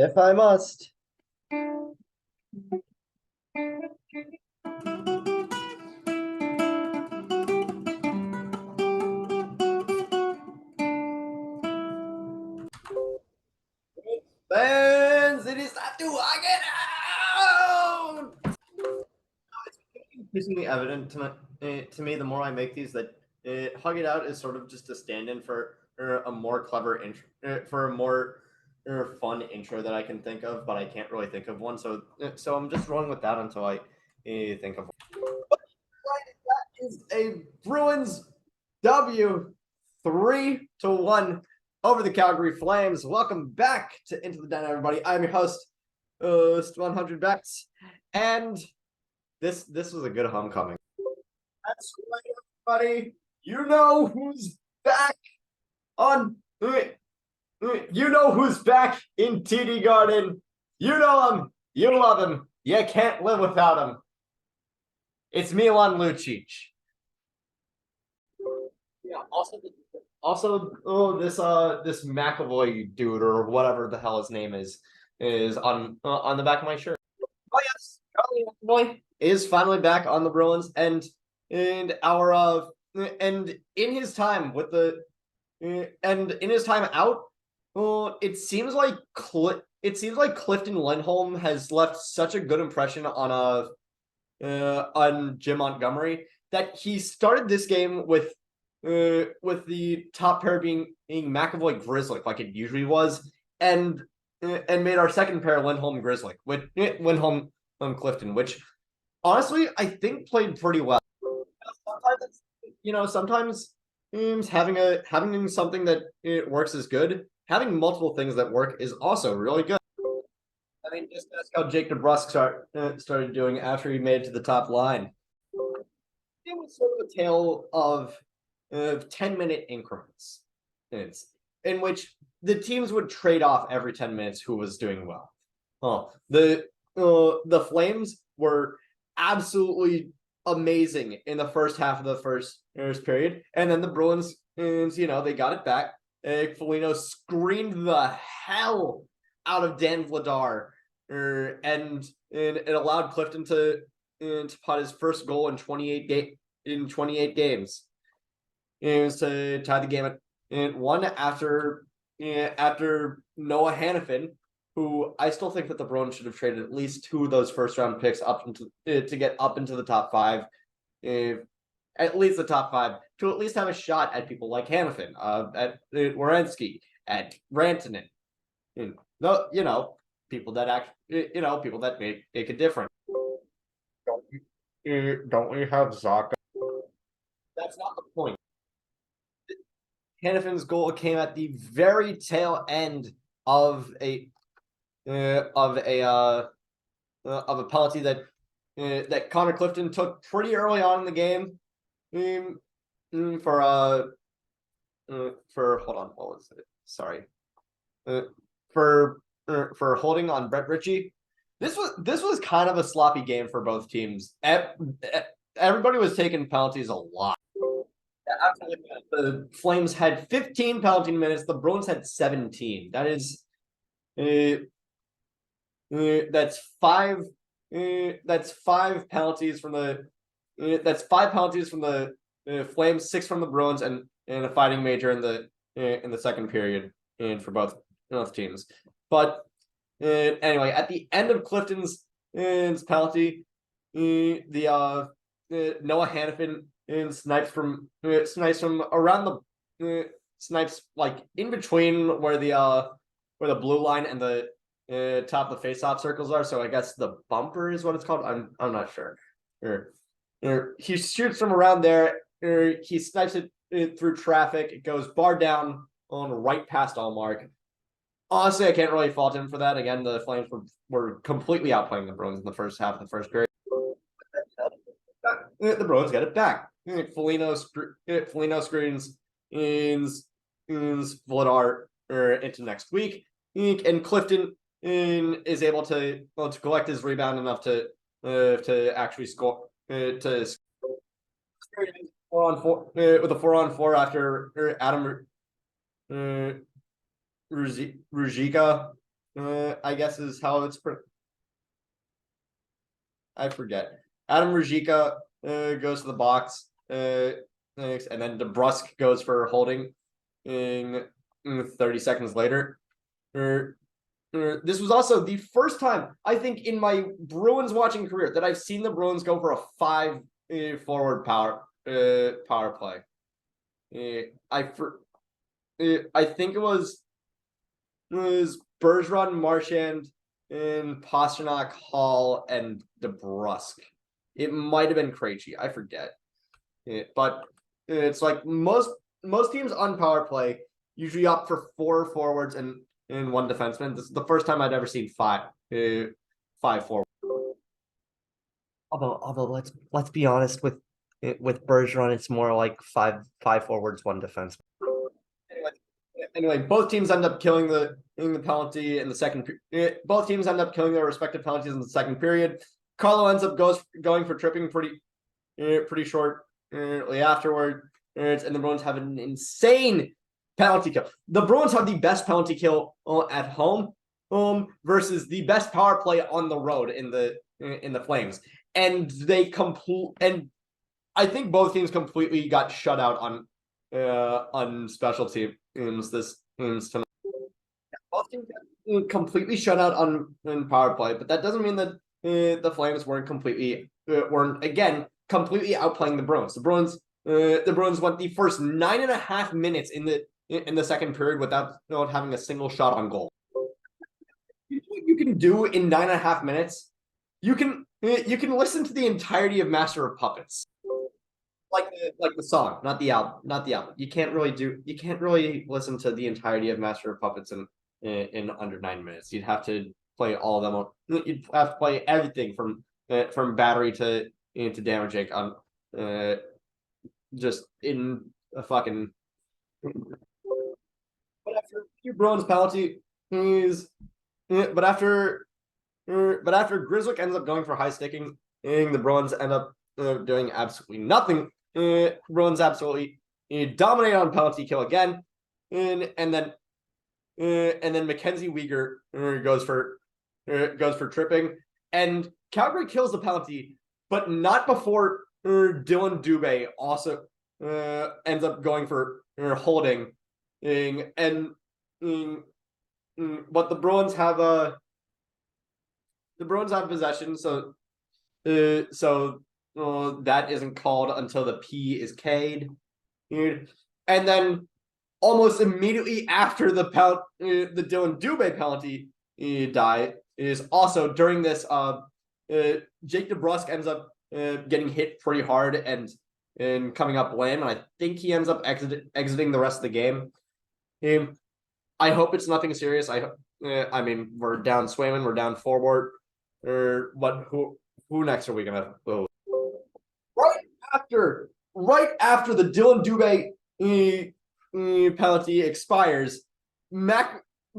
If I must. Fans, it is time to hug it out! It's increasingly evident to me the more I make these that hug it out is sort of just a stand-in for a more clever intro, for a more fun intro that I can think of, but I can't really think of one. So I'm just rolling with that until I think of one. That is a Bruins W 3-1 over the Calgary Flames. Welcome back to Into the Den, everybody. I'm your host, 100 Bets, and this was a good homecoming. That's right, everybody. You know who's back on. You know who's back in TD Garden. You know him. You love him. You can't live without him. It's Milan Lucic. Yeah. Also, this McAvoy dude or whatever the hell his name is on the back of my shirt. Oh yes, Charlie McAvoy is finally back on the Bruins, and our and in his time with the and in his time out, it seems like Clifton Lindholm has left such a good impression on Jim Montgomery that he started this game with the top pair being McAvoy Grizzly, like it usually was, and made our second pair Lindholm Grizzly with Lindholm Clifton, which honestly I think played pretty well. Sometimes having something that it works is good. Having multiple things that work is also really good. I mean, just ask how Jake DeBrusk started doing after he made it to the top line. It was sort of a tale of 10-minute increments, in which the teams would trade off every 10 minutes who was doing well. The Flames were absolutely amazing in the first half of the first period, and then the Bruins, they got it back. Foligno screamed the hell out of Dan Vladar, and it allowed Clifton to pot his first goal in 28 games. It was to tie the game at 1 after Noah Hannafin, who I still think that the Bruins should have traded at least 2 of those first round picks up to get up into the top 5, at least the top 5, to at least have a shot at people like Hannafin, at Werenski, at Rantanen, people that people that make a difference. Don't we have Zaka? That's not the point. Hannafin's goal came at the very tail end of a penalty that Connor Clifton took pretty early on in the game. For hold on, what was it? Sorry. For holding on Brett Ritchie. This was kind of a sloppy game for both teams. Everybody was taking penalties a lot. The Flames had 15 penalty minutes. The Bruins had 17. That is, that's five. That's 5 penalties from the. That's 5 penalties from the Flames, 6 from the Bruins, and a fighting major in the second period, and for both teams. But anyway, at the end of Clifton's penalty, Noah Hannafin snipes from around the snipes like in between where the blue line and the top of the face-off circles are. So I guess the bumper is what it's called. I'm not sure. He shoots from around there. He snipes it through traffic. It goes bar down on right past Allmark. Honestly, I can't really fault him for that. Again, the Flames were completely outplaying the Bruins in the first half of the first period. The Bruins get it back. Foligno screens Vladar into next week, and Clifton is able to collect his rebound enough to actually score to 4-on-4 with a 4-on-4 after Adam Ruzicka I guess is how it's. I forget. Adam Ruzicka goes to the box, and then DeBrusque goes for holding in 30 seconds later. This was also the first time, I think, in my Bruins watching career that I've seen the Bruins go for a 5 forward power play. I think it was Bergeron, Marchand, and Pasternak, Hall, and DeBrusque. It might have been Krejci. I forget. But it's like most teams on power play usually opt for 4 forwards and one defenseman. This is the first time I'd ever seen 5 forwards. Although let's be honest with Bergeron, it's more like five forwards, one defenseman. Anyway, both teams end up killing the penalty in the second. Both teams end up killing their respective penalties in the second period. Carlo ends up going for tripping pretty shortly afterward, and the Bruins have an insane penalty kill. The Bruins have the best penalty kill at home, versus the best power play on the road in the Flames, and I think both teams completely got shut out on special teams tonight. Both teams got completely shut out on power play, but that doesn't mean that the Flames weren't again completely outplaying the Bruins. The Bruins went the first 9.5 minutes in the second period without having a single shot on goal. What you can do in 9.5 minutes, you can listen to the entirety of Master of Puppets. Like the song, not the album. You can't really listen to the entirety of Master of Puppets in under 9 minutes. You'd have to play all of them. You'd have to play everything from Battery to Damage Inc. on just in a fucking. But after your Bruins penalty is, but after Grizzlick ends up going for high sticking, the Bruins end up doing absolutely nothing. Bruins absolutely dominate on penalty kill again, and then Mackenzie Weegar goes for tripping, and Calgary kills the penalty, but not before Dylan Dubé also ends up going for holding, and but the Bruins have possession, so that isn't called until the P is K'd. And then almost immediately after the Dylan Dubé penalty is also during this, Jake DeBrusque ends up getting hit pretty hard and coming up lame, and I think he ends up exiting the rest of the game. I hope it's nothing serious. I mean, we're down Swayman, we're down forward. Who next are we gonna? Right after the Dylan Dubé penalty expires,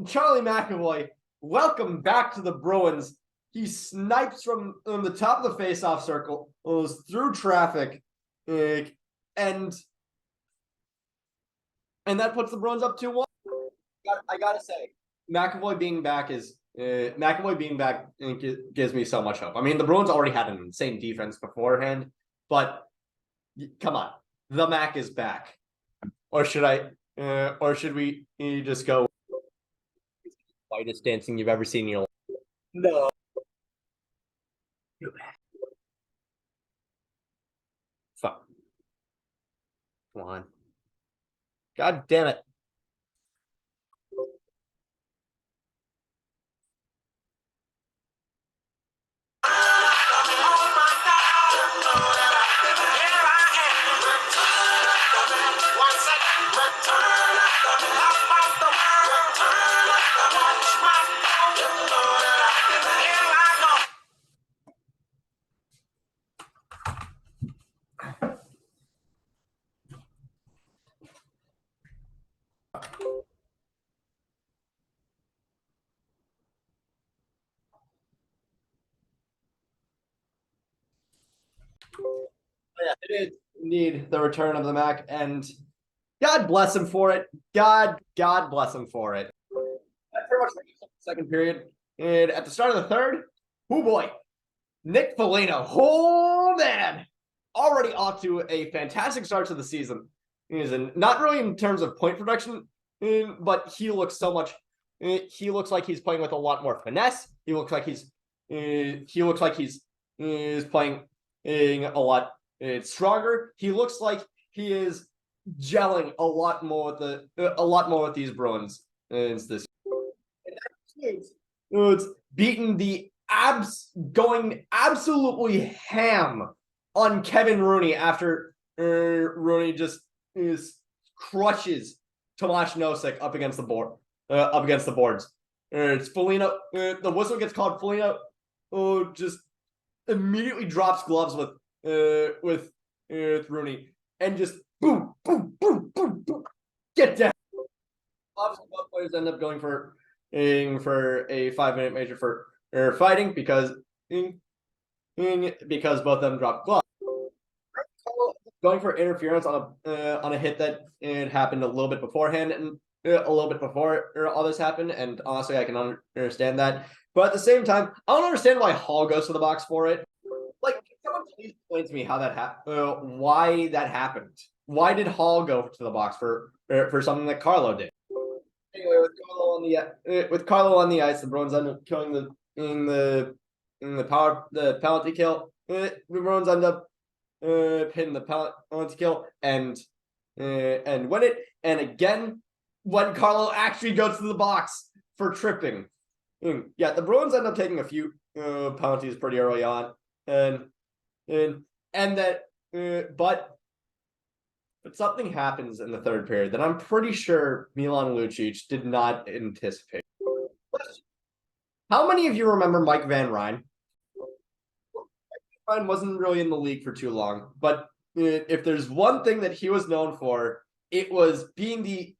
Charlie McAvoy, welcome back to the Bruins. He snipes from the top of the faceoff circle, goes through traffic, and that puts the Bruins up 2-1. I gotta say, McAvoy being back gives me so much hope. I mean, the Bruins already had an insane defense beforehand, but come on, the Mac is back. Or should we just go whitest dancing you've ever seen in your life? No. Fuck. Come on. God damn it. Yeah, it is indeed the return of the Mac, and God bless him for it. God bless him for it. That pretty much second period. And at the start of the third, oh boy, Nick Foligno, oh man, already off to a fantastic start to the season. He's not really in terms of point production, but he looks so much. He looks like he's playing with a lot more finesse. He looks like he's playing a lot stronger. He looks like he is gelling a lot more with these Bruins this. It's beaten the going absolutely ham on Kevin Rooney after Rooney just crushes Tomasz Nosek up against the boards. It's Foligno. The whistle gets called. Foligno just immediately drops gloves with Rooney and just boom, boom, boom, boom, boom. Get down. Obviously, both players end up going for a 5-minute major for fighting because both of them dropped gloves. Going for interference on a hit that it happened a little bit beforehand and a little bit before all this happened, and honestly, I can understand that. But at the same time, I don't understand why Hall goes to the box for it. Like, can someone please explain to me how that happened? Why that happened? Why did Hall go to the box for something that Carlo did? Anyway, with Carlo on the ice, the Bruins end up killing the penalty kill. The Bruins end up hitting the penalty kill and win it. And again, when Carlo actually goes to the box for tripping, yeah, the Bruins end up taking a few penalties pretty early on, and that but something happens in the third period that I'm pretty sure Milan Lucic did not anticipate. How many of you remember Mike Van Ryn? Ryan wasn't really in the league for too long, but if there's one thing that he was known for, it was being the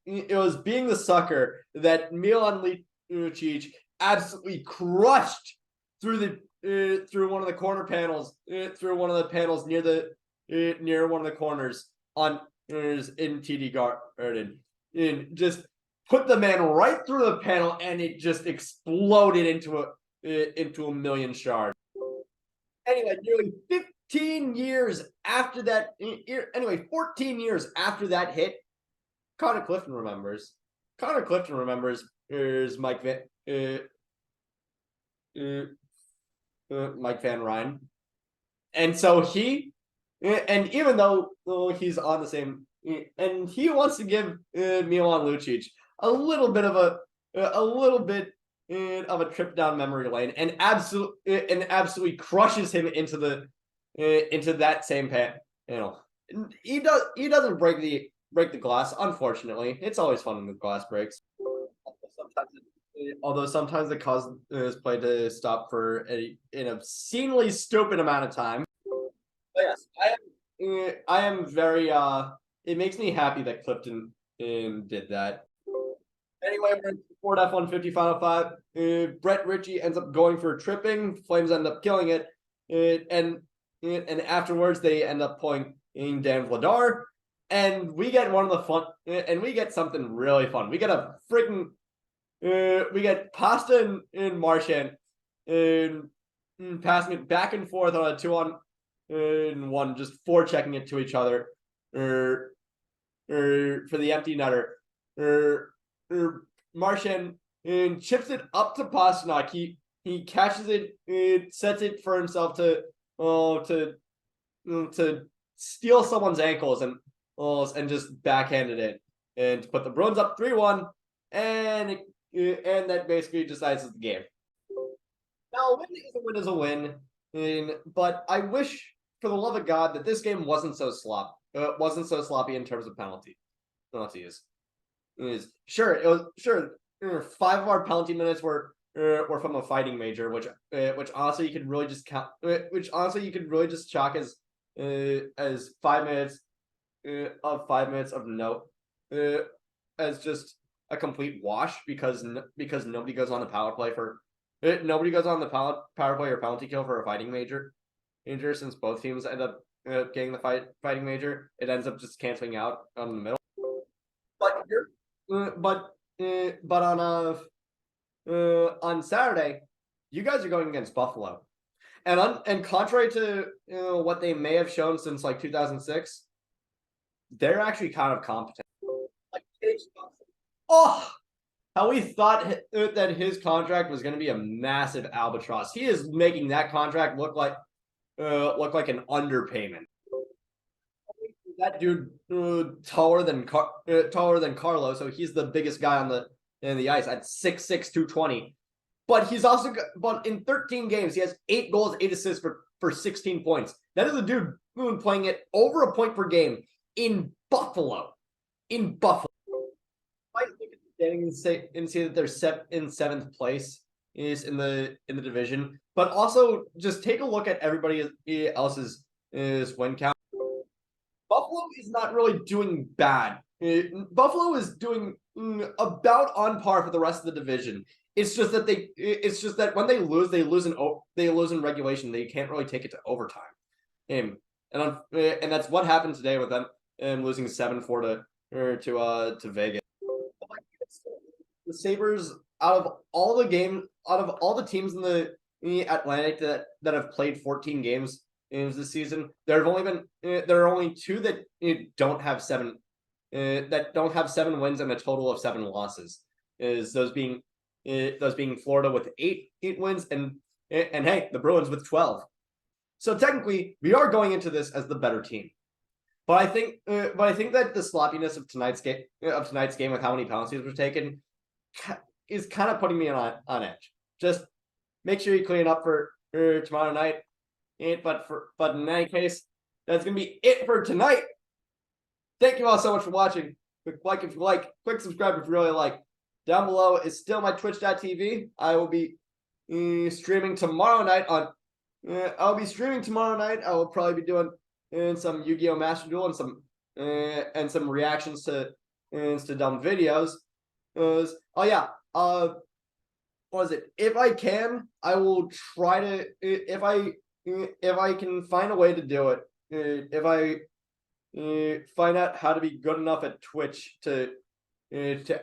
sucker that Milan Lucic absolutely crushed through one of the corner panels, through one of the panels near one of the corners in TD Garden, and just put the man right through the panel, and it just exploded into a million shards. Anyway, nearly 15 years after that, 14 years after that hit, Connor Clifton remembers. Is Mike Van Ryn. And so even though he's on the same, and he wants to give Milan Lucic a little bit of a trip down memory lane, and absolutely crushes him into that same panel. He doesn't break the glass. Unfortunately, it's always fun when the glass breaks. Although sometimes the cause is played to stop for an obscenely stupid amount of time. But yes, I am very. It makes me happy that Clifton did that. Anyway, we're in Ford F-150 Final 5. Brett Ritchie ends up going for tripping. Flames end up killing it. And afterwards, they end up pulling in Dan Vladar. And we get we get something really fun. We get a freaking, we get Pasta and Marchand passing it back and forth on a 2-on-1, just forechecking it to each other for the empty netter. Marchand chips it up to Pasternak. He catches it, sets it for himself to steal someone's ankles and just backhanded it and to put the Bruins up 3-1, and that basically decides the game. Now, a win is a win, but I wish, for the love of God, that this game wasn't so sloppy in terms of penalties. It was 5 of our penalty minutes were from a fighting major, which honestly you could really just chalk as 5 minutes of note, as just a complete wash because nobody goes on the power play or penalty kill for a fighting major. Since both teams end up getting the fighting major, it ends up just canceling out on the middle. But on Saturday, you guys are going against Buffalo. And contrary to what they may have shown since like 2006, they're actually kind of competent. Like, oh, how we thought that his contract was going to be a massive albatross. He is making that contract look like an underpayment. That dude taller than Carlo, so he's the biggest guy on the ice at 6'6", 220. But he's also but in 13 games, he has 8 goals, 8 assists for 16 points. That is a dude playing it over a point per game in Buffalo. In Buffalo. I look at the standings and see that they're set in 7th place is in the division. But also just take a look at everybody else's win count. Buffalo is not really doing bad. Buffalo is doing about on par for the rest of the division. It's just that when they lose in regulation. They can't really take it to overtime. And that's what happened today with them losing 7-4 to Vegas. The Sabres, out of all the teams in the Atlantic that have played 14 games this season, there are only 2 that don't have 7 wins and a total of 7 losses. Those being Florida with 8 wins and hey, the Bruins with 12. So technically, we are going into this as the better team. But I think that the sloppiness of tonight's game with how many penalties were taken is kind of putting me on edge. Just make sure you clean up for tomorrow night. But in any case, that's gonna be it for tonight. Thank you all so much for watching. Click like if you like. Click subscribe if you really like. Down below is still my Twitch.tv. I will be streaming tomorrow night on. I'll be streaming tomorrow night. I will probably be doing some Yu-Gi-Oh! Master Duel and some reactions to dumb videos. Oh yeah. What was it? If I can, I will try to. If I can find a way to do it. If I find out how to be good enough at Twitch to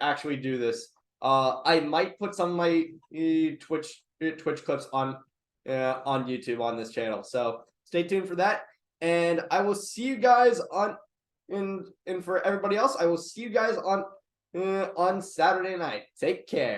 actually do this, I might put some of my Twitch clips on YouTube on this channel. So stay tuned for that, and I will see you guys on. And for everybody else, I will see you guys on Saturday night. Take care.